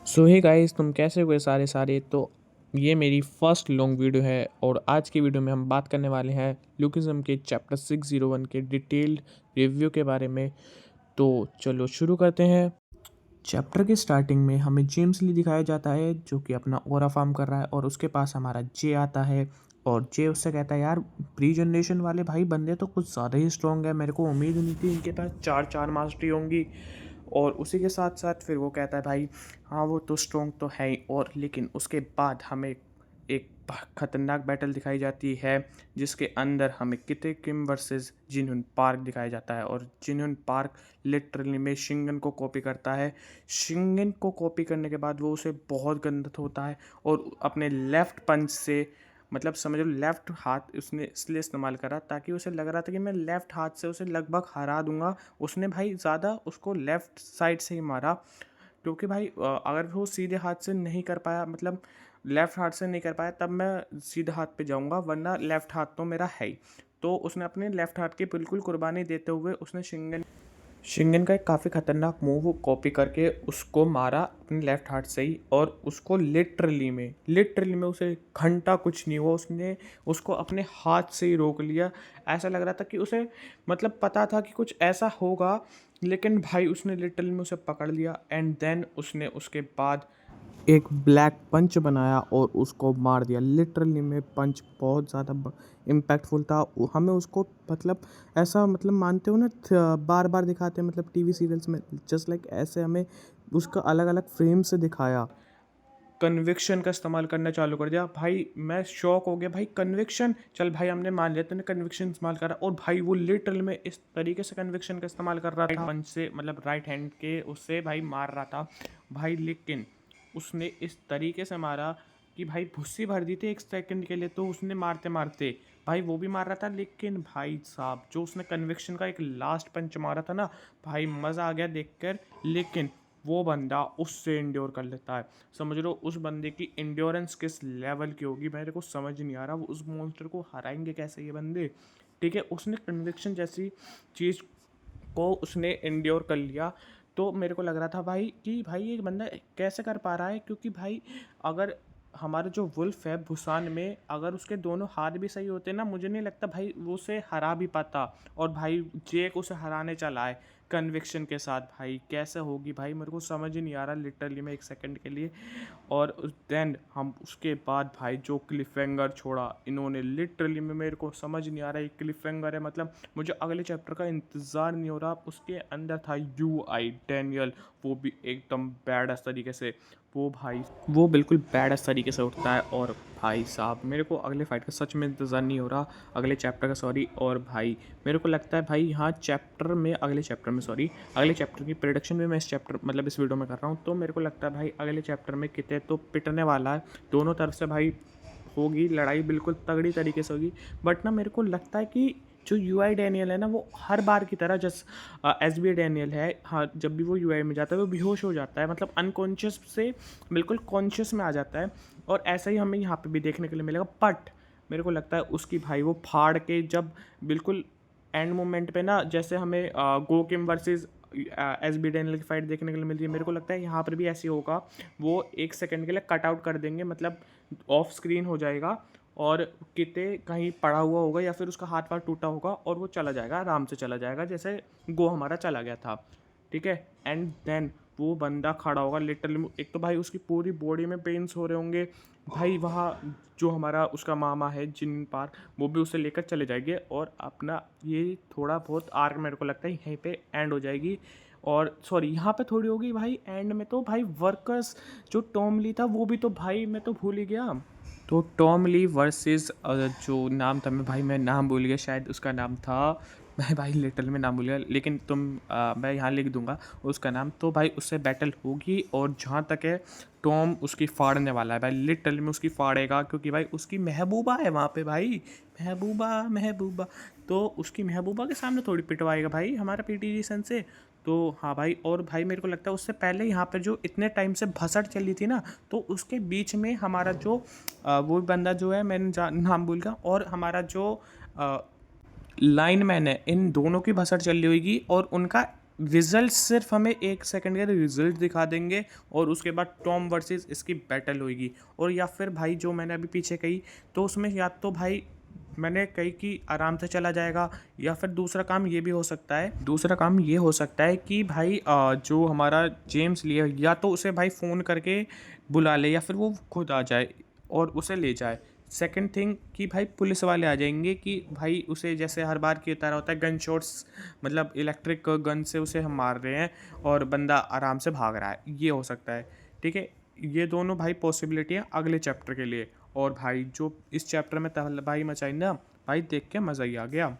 सो hey guys, तुम कैसे हुए सारे तो ये मेरी फर्स्ट लॉन्ग वीडियो है और आज की वीडियो में हम बात करने वाले हैं ल्यूकिज्म के चैप्टर 601 के डिटेल्ड रिव्यू के बारे में। तो चलो शुरू करते हैं। चैप्टर के स्टार्टिंग में हमें जेम्स ली दिखाया जाता है जो कि अपना ओरा फार्म कर रहा है और उसके पास हमारा जे आता है और जे उससे कहता है, यार प्री जनरेशन वाले भाई बंदे तो कुछ ज़्यादा ही स्ट्रॉन्ग है, मेरे को उम्मीद नहीं थी इनके पास चार चार मास्टरी होंगी। और उसी के साथ साथ फिर वो कहता है, भाई हाँ वो तो स्ट्रॉन्ग तो है ही, और लेकिन उसके बाद हमें एक खतरनाक बैटल दिखाई जाती है जिसके अंदर हमें किते किम वर्सेस जिनहुन पार्क दिखाया जाता है। और जिनहुन पार्क लिटरली में शिंगन को कॉपी करता है। शिंगन को कॉपी करने के बाद वो उसे बहुत गंदा होता है और अपने लेफ्ट पंच से, मतलब समझ लो लेफ्ट हाथ उसने इसलिए इस्तेमाल करा ताकि उसे लग रहा था कि मैं लेफ्ट हाथ से उसे लगभग हरा दूंगा। उसने भाई ज़्यादा उसको लेफ्ट साइड से ही मारा, क्योंकि भाई अगर वो सीधे हाथ से नहीं कर पाया, मतलब लेफ्ट हाथ से नहीं कर पाया, तब मैं सीधे हाथ पे जाऊंगा, वरना लेफ्ट हाथ तो मेरा है ही। तो उसने अपने लेफ्ट हाथ की बिल्कुल कुर्बानी देते हुए उसने शिंगन का एक काफ़ी खतरनाक मूव कॉपी करके उसको मारा अपने लेफ्ट हाथ से ही, और उसको लिटरली में उसे घंटा कुछ नहीं हुआ, उसने उसको अपने हाथ से ही रोक लिया। ऐसा लग रहा था कि उसे, मतलब पता था कि कुछ ऐसा होगा, लेकिन भाई उसने लिटरली में उसे पकड़ लिया एंड देन उसने उसके बाद एक ब्लैक पंच बनाया और उसको मार दिया। लिटरली में पंच बहुत ज़्यादा इम्पैक्टफुल था। हमें उसको, मतलब ऐसा, मतलब मानते हो ना, बार बार दिखाते हैं, मतलब टीवी सीरियल्स में जस्ट लाइक ऐसे हमें उसका अलग अलग फ्रेम से दिखाया। कन्विक्शन का इस्तेमाल करना चालू कर दिया। भाई मैं शॉक हो गया, भाई कन्विक्शन, चल भाई हमने मान लिया तूने कन्विक्शन इस्तेमाल करा, और भाई वो लिटरल में इस तरीके से कन्विक्शन का इस्तेमाल कर रहा था, पंच से, मतलब राइट हैंड के उससे भाई मार रहा था भाई। लेकिन उसने इस तरीके से मारा कि भाई भुस्सी भर दी थी एक सेकंड के लिए, तो उसने मारते मारते भाई वो भी मार रहा था। लेकिन भाई साहब जो उसने कन्विक्शन का एक लास्ट पंच मारा था ना, भाई मज़ा आ गया देखकर। लेकिन वो बंदा उससे इंड्योर कर लेता है। समझ लो उस बंदे की इंड्योरेंस किस लेवल की होगी, मेरे को समझ नहीं आ रहा वो उस मॉन्स्टर को हराएंगे कैसे ये बंदे। ठीक है, उसने कन्विक्शन जैसी चीज़ को उसने इंड्योर कर लिया। तो मेरे को लग रहा था भाई कि भाई ये बंदा कैसे कर पा रहा है, क्योंकि भाई अगर हमारा जो वुल्फ है भूसान में, अगर उसके दोनों हाथ भी सही होते ना, मुझे नहीं लगता भाई वो उसे हरा भी पाता। और भाई जेक उसे हराने चला है कन्विक्शन के साथ, भाई कैसे होगी भाई, मेरे को समझ ही नहीं आ रहा लिटरली में एक सेकंड के लिए। और देन हम उसके बाद भाई जो क्लिफहैंगर छोड़ा इन्होंने, लिटरली में मेरे को समझ नहीं आ रहा ये क्लिफहैंगर है, मतलब मुझे अगले चैप्टर का इंतज़ार नहीं हो रहा। उसके अंदर था UI डैनियल, वो भी एकदम बैड तरीके से, वो भाई वो बिल्कुल बैड तरीके से उठता है। और भाई साहब मेरे को अगले फाइट का सच में इंतज़ार नहीं हो रहा, अगले चैप्टर का सॉरी। और भाई मेरे को लगता है भाई यहाँ अगले चैप्टर की प्रोडक्शन भी मैं इस चैप्टर, मतलब इस वीडियो में कर रहा हूँ, तो मेरे को लगता है भाई अगले चैप्टर में कितने तो पिटने वाला है दोनों तरफ से भाई, होगी लड़ाई बिल्कुल तगड़ी तरीके से होगी। बट ना मेरे को लगता है कि जो UI डैनियल है ना, वो हर बार की तरह जैसे SB डैनियल है, हाँ जब भी वो UI में जाता है वो बेहोश हो जाता है, मतलब अनकॉन्शियस से बिल्कुल कॉन्शियस में आ जाता है। और ऐसा ही हमें यहाँ पे भी देखने के लिए मिलेगा। बट मेरे को लगता है उसकी भाई वो फाड़ के जब बिल्कुल एंड मोमेंट पे ना, जैसे हमें गोकिम वर्सेस SB डैनियल की फाइट देखने के लिए मिलती है, मेरे को लगता है यहाँ पर भी ऐसे होगा। वो एक सेकंड के लिए कट आउट कर देंगे, मतलब ऑफ स्क्रीन हो जाएगा, और किते कहीं पड़ा हुआ होगा या फिर उसका हाथ पाथ टूटा होगा और वो चला जाएगा, आराम से चला जाएगा जैसे गो हमारा चला गया था। ठीक है, एंड देन वो बंदा खड़ा होगा लिटरली, एक तो भाई उसकी पूरी बॉडी में पेन्स हो रहे होंगे भाई, वहाँ जो हमारा उसका मामा है जिन पार, वो भी उसे लेकर चले जाएंगे, और अपना ये थोड़ा बहुत आर्क मेरे को लगता है यहीं पे एंड हो जाएगी। और सॉरी यहाँ पे थोड़ी होगी भाई एंड में, तो भाई वर्कर्स जो टॉम ली था वो भी तो, भाई मैं तो भूल ही गया। तो टॉम ली वर्सेस जो नाम था, मैं नाम भूल गया, शायद उसका नाम था, मैं भाई लिटल में नाम भूल गया, लेकिन मैं यहाँ लिख दूंगा उसका नाम। तो भाई उससे बैटल होगी, और जहाँ तक है टॉम उसकी फाड़ने वाला है भाई, लिटल में उसकी फाड़ेगा, क्योंकि भाई उसकी महबूबा है वहाँ पे भाई, महबूबा महबूबा, तो उसकी महबूबा के सामने थोड़ी पिटवाएगा भाई हमारा PTG सन से। तो हाँ भाई, और भाई मेरे को लगता है उससे पहले यहाँ पर जो इतने टाइम से भसड़ चली थी ना, तो उसके बीच में हमारा जो वो बंदा जो है, मैंने नाम भूल गया, और हमारा जो लाइन मैन है, इन दोनों की भसड़ चल रही होगी, और उनका रिजल्ट सिर्फ हमें 1 सेकंड के रिजल्ट दिखा देंगे और उसके बाद टॉम वर्सेस इसकी बैटल होगी। और या फिर भाई जो मैंने अभी पीछे कही, तो उसमें या तो भाई मैंने कही कि आराम से चला जाएगा, या फिर दूसरा काम ये भी हो सकता है, कि भाई जो हमारा जेम्स लिए या तो उसे भाई फ़ोन करके बुला ले या फिर वो खुद आ जाए और उसे ले जाए। सेकंड थिंग कि भाई पुलिस वाले आ जाएंगे कि भाई उसे जैसे हर बार की तरह होता है गन शॉट्स, मतलब इलेक्ट्रिक गन से उसे हम मार रहे हैं और बंदा आराम से भाग रहा है, ये हो सकता है। ठीक है, ये दोनों भाई पॉसिबिलिटी है अगले चैप्टर के लिए। और भाई जो इस चैप्टर में तहलबाही मचाई ना भाई, देख के मज़ा ही आ गया।